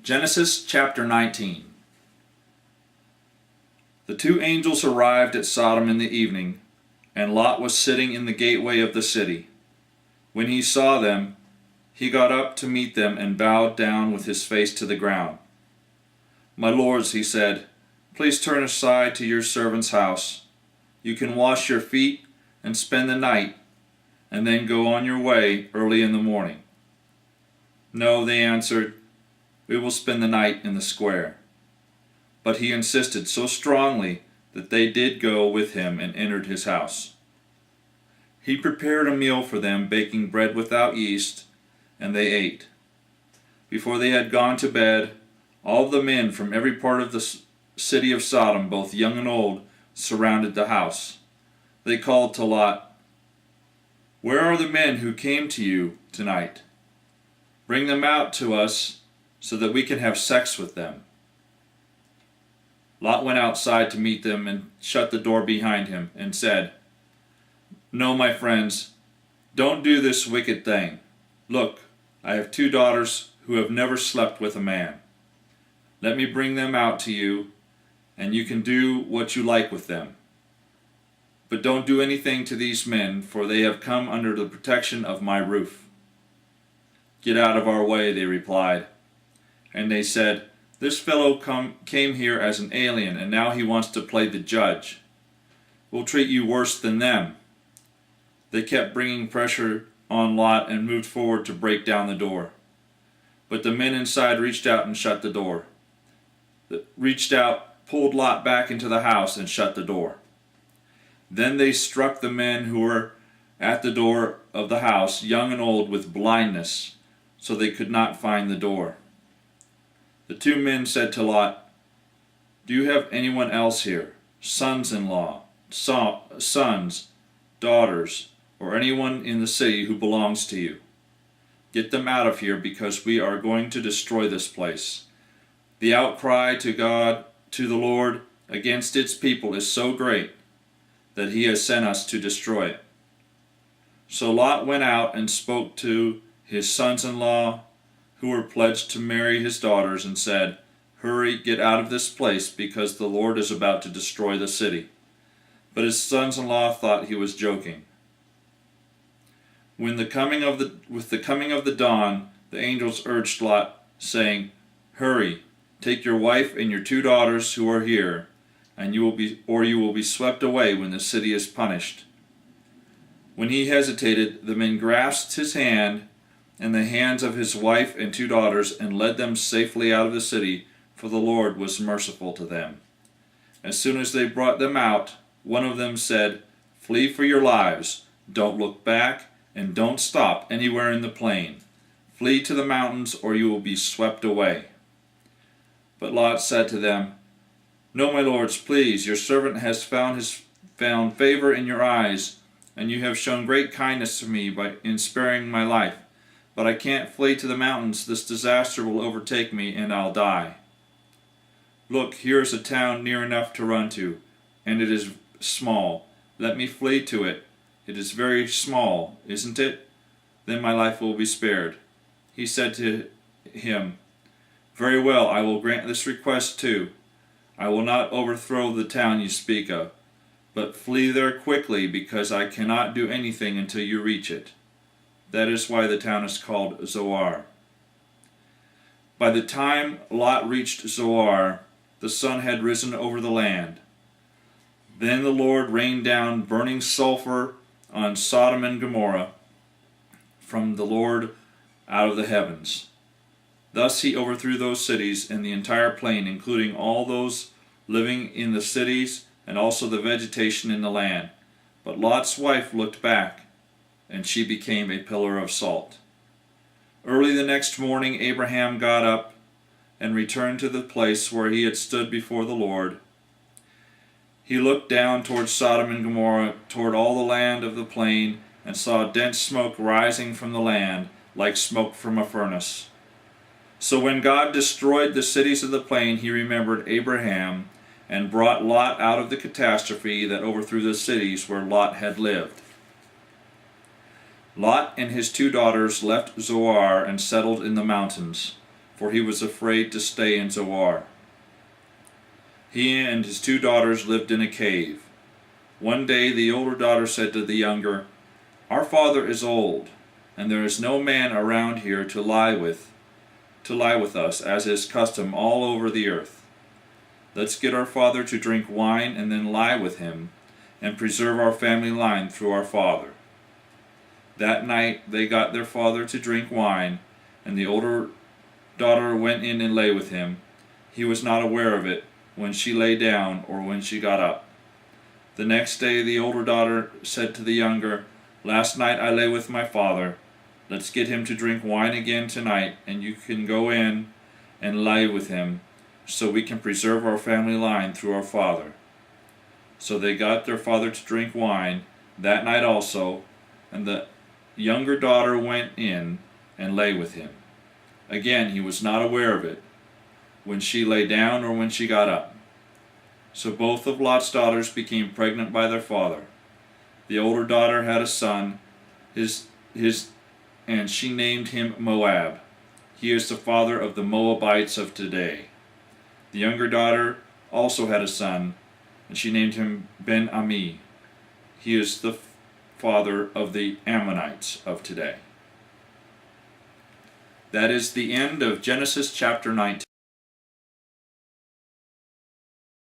Genesis chapter 19. The two angels arrived at Sodom in the evening, and Lot was sitting in the gateway of the city. When he saw them, he got up to meet them and bowed down with his face to the ground. "My lords," he said, "please turn aside to your servant's house. You can wash your feet and spend the night, and then go on your way early in the morning." "No," they answered, "we will spend the night in the square." But he insisted so strongly that they did go with him and entered his house. He prepared a meal for them, baking bread without yeast, and they ate. Before they had gone to bed, all the men from every part of the city of Sodom, both young and old, surrounded the house. They called to Lot, "Where are the men who came to you tonight? Bring them out to us so that we can have sex with them." Lot went outside to meet them and shut the door behind him and said, "No, my friends, don't do this wicked thing. Look, I have two daughters who have never slept with a man. Let me bring them out to you, and you can do what you like with them. But don't do anything to these men, for they have come under the protection of my roof." "Get out of our way," they replied. And they said, "This fellow came here as an alien, and now he wants to play the judge. We'll treat you worse than them." They kept bringing pressure on Lot and moved forward to break down the door. But the men inside reached out and shut the door. Pulled Lot back into the house and shut the door. Then they struck the men who were at the door of the house, young and old, with blindness, so they could not find the door. The two men said to Lot, "Do you have anyone else here, sons-in-law, sons, daughters, or anyone in the city who belongs to you? Get them out of here, because we are going to destroy this place. The outcry to the Lord, against its people is so great that he has sent us to destroy it." So Lot went out and spoke to his sons-in-law who were pledged to marry his daughters and said, "Hurry, get out of this place, because the Lord is about to destroy the city." But his sons-in-law thought he was joking. With the coming of the dawn, the angels urged Lot, saying, "Hurry, take your wife and your two daughters who are here, and you will be swept away when the city is punished." When he hesitated, the men grasped his hand and the hands of his wife and two daughters and led them safely out of the city, for the Lord was merciful to them. As soon as they brought them out, one of them said, "Flee for your lives, don't look back, and don't stop anywhere in the plain. Flee to the mountains, or you will be swept away." But Lot said to them, "No, my lords, please, your servant has found favor in your eyes, and you have shown great kindness to me in sparing my life. But I can't flee to the mountains. This disaster will overtake me, and I'll die. Look, here is a town near enough to run to, and it is small. Let me flee to it. It is very small, isn't it? Then my life will be spared." He said to him, "Very well, I will grant this request too. I will not overthrow the town you speak of, but flee there quickly, because I cannot do anything until you reach it." That is why the town is called Zoar. By the time Lot reached Zoar, the sun had risen over the land. Then the Lord rained down burning sulfur on Sodom and Gomorrah from the Lord out of the heavens. Thus he overthrew those cities and the entire plain, including all those living in the cities and also the vegetation in the land. But Lot's wife looked back, and she became a pillar of salt. Early the next morning Abraham got up and returned to the place where he had stood before the Lord. He looked down toward Sodom and Gomorrah, toward all the land of the plain, and saw dense smoke rising from the land, like smoke from a furnace. So when God destroyed the cities of the plain, he remembered Abraham and brought Lot out of the catastrophe that overthrew the cities where Lot had lived. Lot and his two daughters left Zoar and settled in the mountains. for he was afraid to stay in Zoar. He and his 2 daughters lived in a cave. One day the older daughter said to the younger, "Our father is old, and there is no man around here to lie with us, as is custom all over the earth. Let's get our father to drink wine and then lie with him, and preserve our family line through our father." That night they got their father to drink wine, and the older daughter went in and lay with him. He was not aware of it when she lay down or when she got up. The next day the older daughter said to the younger, "Last night I lay with my father. Let's get him to drink wine again tonight, and you can go in and lie with him, so we can preserve our family line through our father." So they got their father to drink wine that night also, and the younger daughter went in and lay with him. Again he was not aware of it when she lay down or when she got up. So both of Lot's daughters became pregnant by their father. The older daughter had a son, and she named him Moab. He is the father of the Moabites of today. The younger daughter also had a son, and she named him Ben-Ami. He is the father of the Ammonites of today. That is the end of Genesis chapter 19.